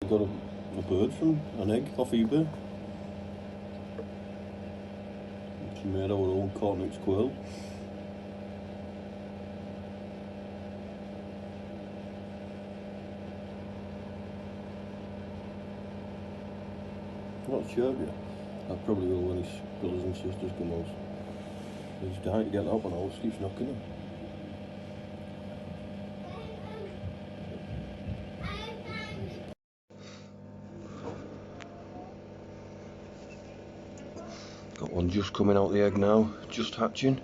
got a bird from an egg off eBay. She made our own courtnix quail. I'm not sure yet. I probably will when his brothers and sisters come out. He's dying to get up and I just keeps knocking him. Got one just coming out the egg now, just hatching.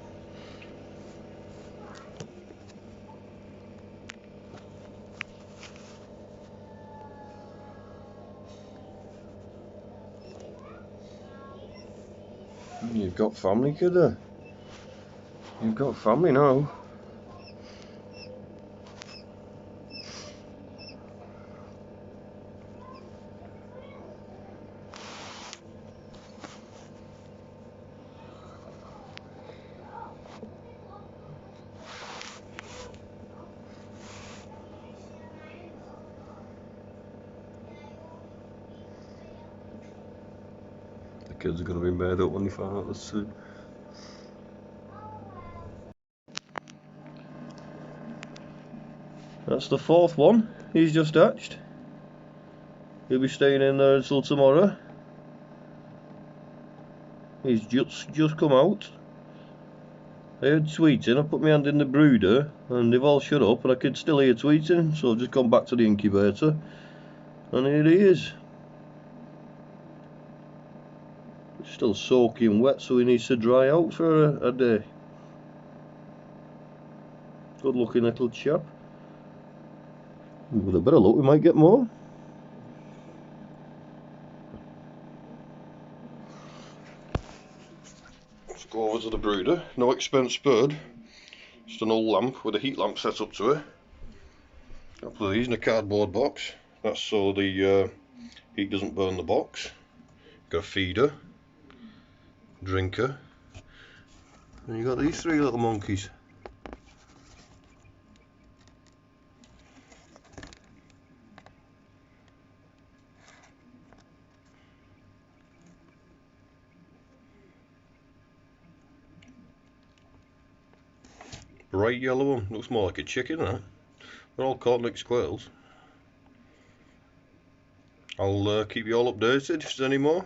You've got family, kiddo. You've got family now. The kids are going to be made up when they find out this soon. That's the fourth one. He's just hatched. He'll be staying in there until tomorrow. He's just come out. I heard tweeting. I put my hand in the brooder and they've all shut up, and I could still hear tweeting, so I've just gone back to the incubator and here he is. It's still soaking wet, so he needs to dry out for a day. Good looking little chap. With a bit of luck we might get more. Let's go over to the brooder. No expense bird. Just an old lamp with a heat lamp set up to it. Got a couple of these in a cardboard box. That's so the heat doesn't burn the box. Got a feeder, drinker, and you got these three little monkeys. Bright yellow one, looks more like a chicken, that. They're all courtnix quails. I'll keep you all updated if there's any more.